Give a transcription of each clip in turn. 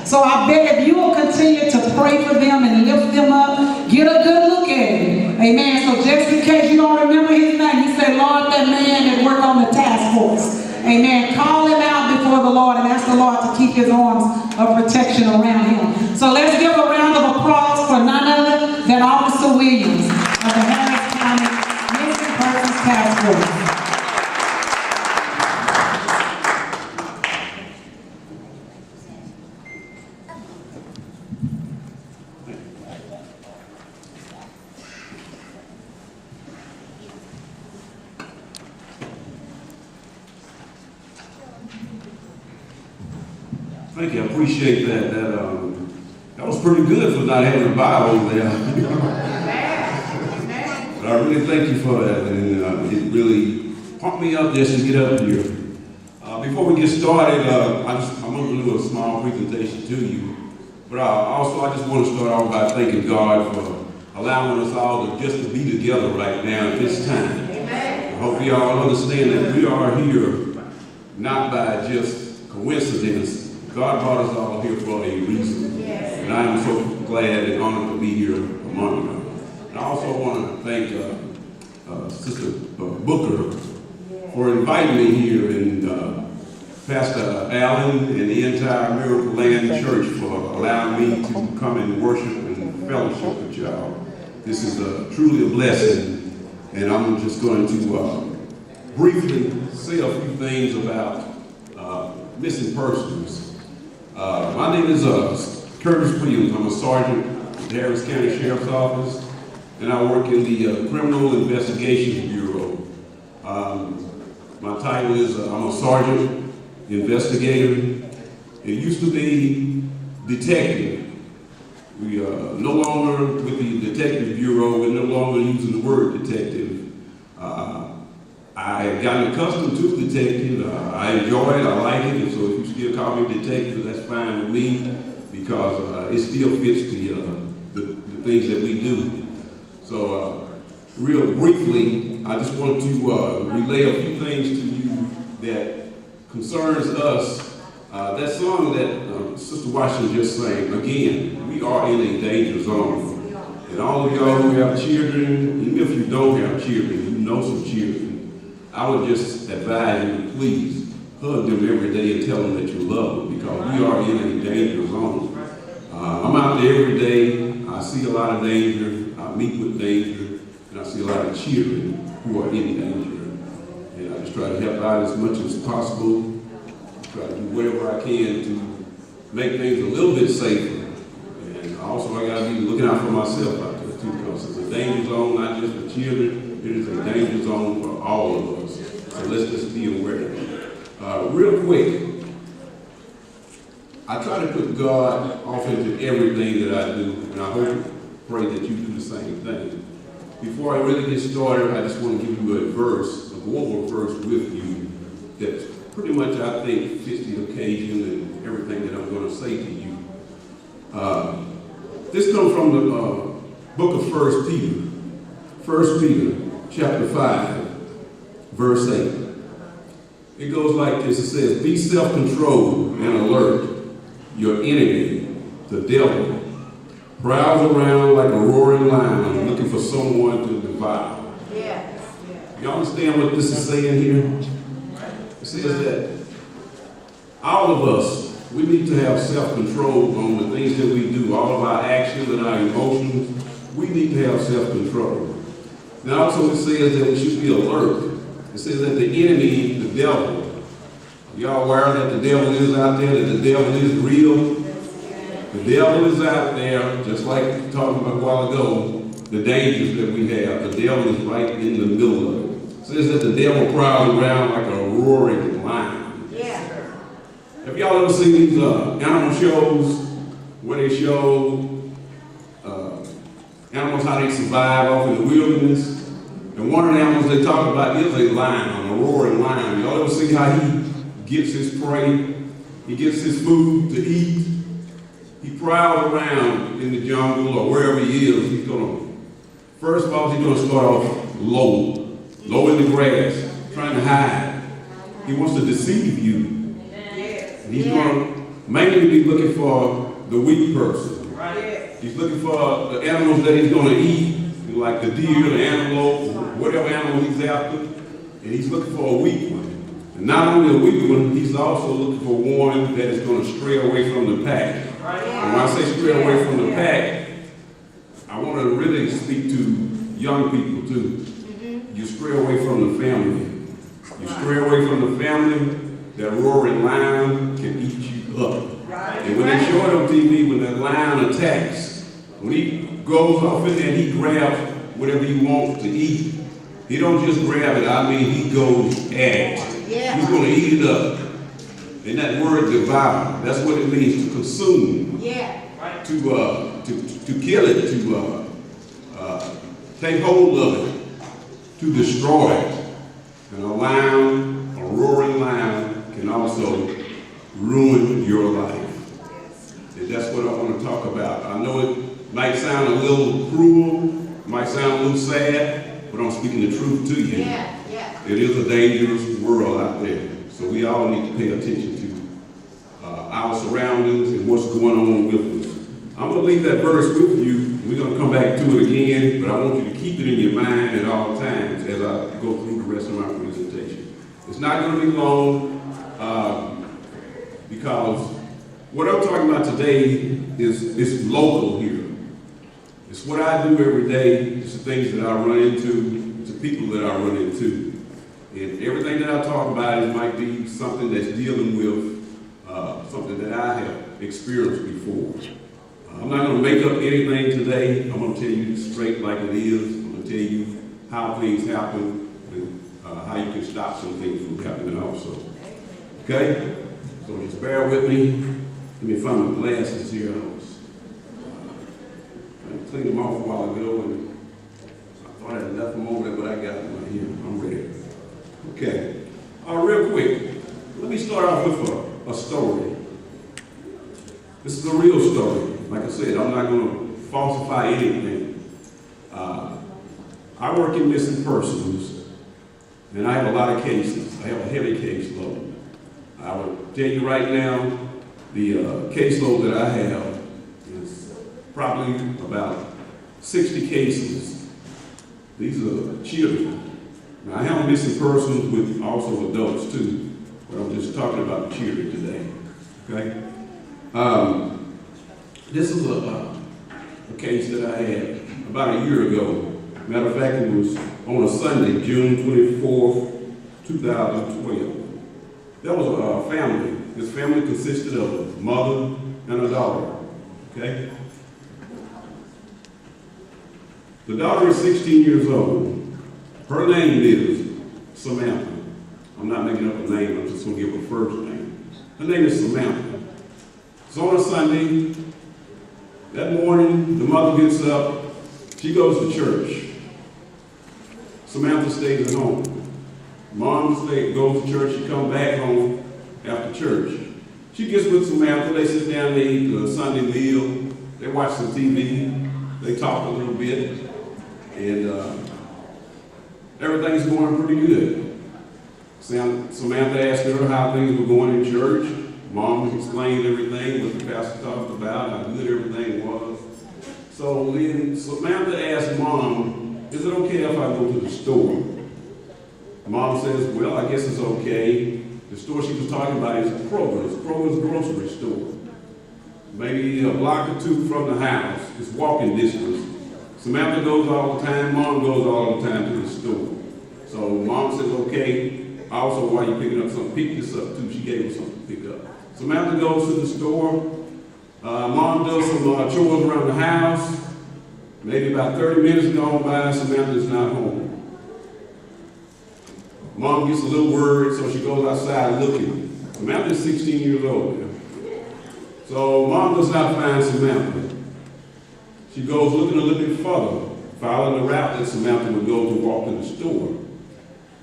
So I bet if you will continue to pray for them and lift them up, get a good look at him. Amen. So just in case you don't remember his name, you say, Lord, that man that worked on the task force. Amen. Call him out before the Lord and ask the Lord to keep his arms of protection around him. So let's give a round of applause for none other than Officer Williams of the Harris County Missing Persons Task Force. Thank you. I appreciate that. That was pretty good for not having a Bible there. But I really thank you for that, and it really pumped me up just to get up here. Before we get started, I'm going to do a small presentation to you. But I just want to start off by thanking God for allowing us all to be together right now at this time. Amen. I hope you all understand that we are here not by just coincidence. God brought us all here for a reason. Yes. And I am so glad and honored to be here among you. And I also want to thank Sister Booker for inviting me here, and Pastor Allen and the entire Miracle Land Church for allowing me to come and worship and fellowship with y'all. This is truly a blessing. And I'm just going to briefly say a few things about missing persons. My name is Curtis Williams. I'm a sergeant at the Harris County Sheriff's Office, and I work in the Criminal Investigations Bureau. My title is I'm a sergeant investigator. It used to be detective. We are no longer with the Detective Bureau. We're no longer using the word detective. I have gotten accustomed to detective. I enjoy it. I like it. And so if you still call me detective, that's fine with me, because it still fits the things that we do. So real briefly, I just want to relay a few things to you that concerns us. That song that Sister Washington just sang, again, we are in a danger zone. And all of y'all who have children, even if you don't have children, you know some children, I would just advise you to please hug them every day and tell them that you love them, because we are in a danger zone. I'm out there every day. I see a lot of danger. I meet with danger. And I see a lot of children who are in danger. And I just try to help out as much as possible. Try to do whatever I can to make things a little bit safer. And also I got to be looking out for myself out there too, because it's a danger zone, not just for children. It is a danger zone for all of us. So let's just be aware. Real quick, I try to put God off into everything that I do, and I pray that you do the same thing. Before I really get started, I just want to give you a verse, a global verse with you that pretty much I think fits the occasion and everything that I'm going to say to you. This comes from the book of 1 Peter. 1 Peter chapter 5, verse 8. It goes like this. It says, be self-controlled and alert. Your enemy, the devil, prowls around like a roaring lion looking for someone to devour. Yes. You understand what this is saying here? It says that all of us, we need to have self-control on the things that we do, all of our actions and our emotions. We need to have self-control. Now also it says that we should be alert. It says that the enemy, the devil, y'all aware that the devil is out there, that the devil is real? The devil is out there, just like we talked about a while ago, the dangers that we have. The devil is right in the middle of it. It says that the devil prowls around like a roaring lion. Yeah. Have y'all ever seen these animal shows where they show animals, how they survive off in the wilderness? And one of the animals they talk about is a lion, a roaring lion. Y'all ever see how he gets his prey? He gets his food to eat. He prowls around in the jungle or wherever he is. He's gonna, first of all, he's gonna start off low in the grass, trying to hide. He wants to deceive you. And he's gonna mainly be looking for the weak person. Right. He's looking for the animals that he's going to eat, like the deer, the antelope, whatever animal he's after. And he's looking for a weak one. And not only a weak one, he's also looking for one that is going to stray away from the pack. Right. And when I say stray away from the pack, I want to really speak to young people too. You stray away from the family. You stray away from the family, that roaring lion can eat you up. And when they show it on TV, when that lion attacks, when he goes off in there and he grabs whatever he wants to eat, he don't just grab it, I mean he goes at it. He's going to eat it up. And that word devour, that's what it means, to consume, to kill it, to take hold of it, to destroy it. And a lion, a roaring lion, can also ruin your life. And that's what I want to talk about. I know it might sound a little cruel, might sound a little sad, but I'm speaking the truth to you. It is a dangerous world out there. So we all need to pay attention to our surroundings and what's going on with us. I'm going to leave that verse with you. We're going to come back to it again, but I want you to keep it in your mind at all times as I go through the rest of my presentation. It's not going to be long because what I'm talking about today is local here. It's what I do every day. It's the things that I run into. It's the people that I run into. And everything that I talk about, it might be something that's dealing with something that I have experienced before. I'm not going to make up anything today. I'm going to tell you straight like it is. I'm going to tell you how things happen and how you can stop some things from happening also. Okay? So just bear with me. Let me find my glasses here. I was trying to clean them off a while ago, and I thought I had left them over there, but I got them right here. I'm ready. Okay. Real quick, let me start off with a story. This is a real story. Like I said, I'm not going to falsify anything. I work in missing persons, and I have a lot of cases. I have a heavy caseload. I will tell you right now, the caseload that I have is probably about 60 cases. These are children. Now, I have missing persons with also adults too, but I'm just talking about the children today. Okay? This is a case that I had about a year ago. Matter of fact, it was on a Sunday, June 24th, 2012. There was a family. This family consisted of a mother and a daughter. Okay? The daughter is 16 years old. Her name is Samantha. I'm not making up a name, I'm just going to give her first name. Her name is Samantha. It's on a Sunday. That morning, the mother gets up, she goes to church. Samantha stays at home. Mom goes to church, she comes back home after church. She gets with Samantha, they sit down, they eat a Sunday meal, they watch some TV, they talk a little bit, and everything's going pretty good. Samantha asked her how things were going in church. Mom explained everything, what the pastor talked about, how good everything was. So then Samantha asked Mom, is it okay if I go to the store? Mom says, well, I guess it's okay. The store she was talking about is Kroger's grocery store. Maybe a block or two from the house. It's walking distance. Samantha goes all the time. Mom goes all the time to the store. So Mom says, okay. Also, while you're picking up something, pick this up too. She gave her something to pick up. Samantha goes to the store. Mom does some chores around the house. Maybe about 30 minutes gone by, Samantha's not home. Mom gets a little worried, so she goes outside looking. Samantha's 16 years old now. So Mom does not find Samantha. She goes looking a little bit further, following the route that Samantha would go to walk to the store.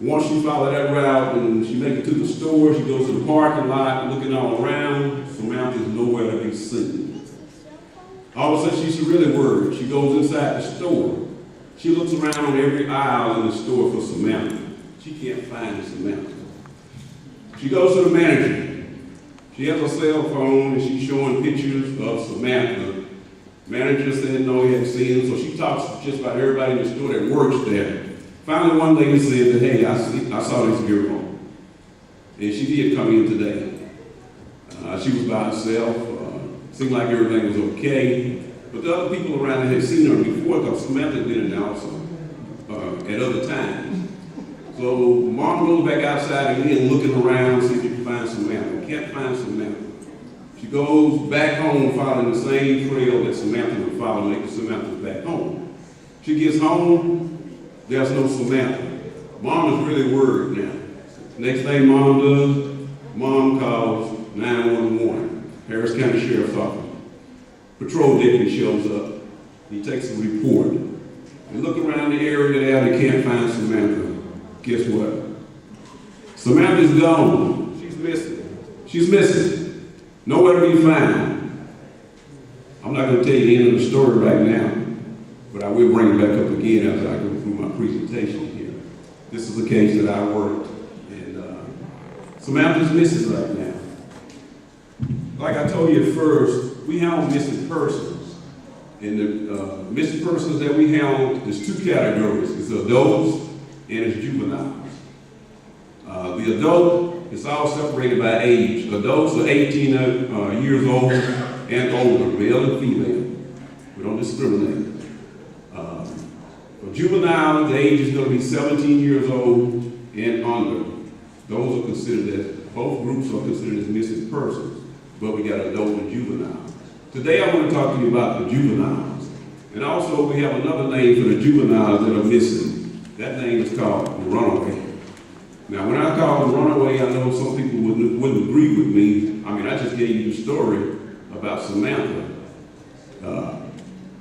Once she followed that route and she makes it to the store, she goes to the parking lot, looking all around. Samantha's nowhere to be seen. All of a sudden, she's really worried. She goes inside the store. She looks around every aisle in the store for Samantha. She can't find Samantha. She goes to the manager. She has a cell phone and she's showing pictures of Samantha. Manager said no, he hadn't seen her, so she talks to just about everybody in the store that works there. Finally, one lady said that, hey, I saw this girl. And she did come in today. She was by herself. Seemed like everything was okay. But the other people around there had seen her before because Samantha had been in there also at other times. So Mom goes back outside again looking around, see if she can find Samantha. Can't find Samantha. She goes back home following the same trail that Samantha would follow, making Samantha back home. She gets home, there's no Samantha. Mom is really worried now. Next thing Mom does, Mom calls 911, Harris County Sheriff's Office. Patrol deputy shows up. He takes a report. They look around the area there, they can't find Samantha. Guess what? Samantha's gone. She's missing. She's missing. Nowhere to be found. I'm not going to tell you the end of the story right now, but I will bring it back up again as I go through my presentation here. This is the case that I worked, and Samantha's missing right now. Like I told you at first, we handle missing persons. And the missing persons that we handle, there's two categories. It's adults and it's juveniles. The adult is all separated by age. Adults are 18 years old and older, male and female. We don't discriminate. For juveniles, the age is going to be 17 years old and under. Those are considered as, both groups are considered as missing persons, but we got adult and juvenile. Today I want to talk to you about the juveniles. And also we have another name for the juveniles that are missing. That name is called the runaway. Now when I call the runaway, I know some people wouldn't agree with me. I mean, I just gave you the story about Samantha.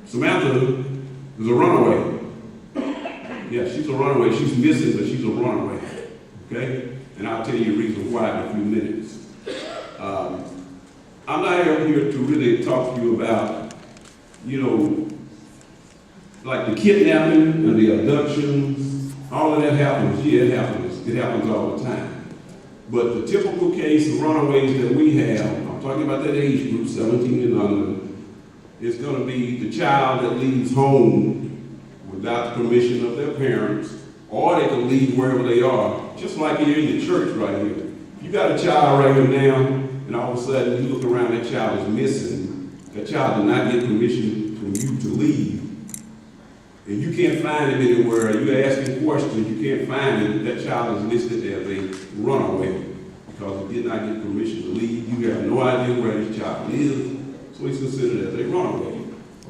Samantha is a runaway. Yeah, she's a runaway. She's missing, but she's a runaway. Okay? And I'll tell you the reason why in a few minutes. I'm not here to really talk to you about, like the kidnapping and the abductions. All of that happens. Yeah, it happens. It happens all the time. But the typical case of runaways that we have, I'm talking about that age group, 17 and under, is going to be the child that leaves home without the permission of their parents, or they can leave wherever they are, just like here in the church right here. You got a child right here now, and all of a sudden you look around, that child is missing. That child did not get permission from you to leave. And you can't find him anywhere. You're asking questions, you can't find him. That child is listed as a runaway because he did not get permission to leave. You have no idea where this child is, so he's considered as a runaway.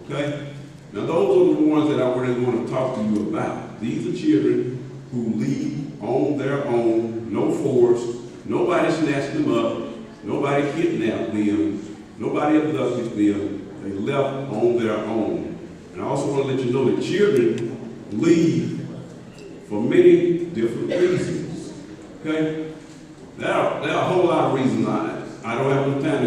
Okay? Now those are the ones that I really want to talk to you about. These are children who leave on their own, no force, nobody snatched them up, nobody kidnapped them, nobody abducted them. They left on their own. And I also want to let you know that children leave for many different reasons. Okay? There are a whole lot of reasons. I don't have enough time to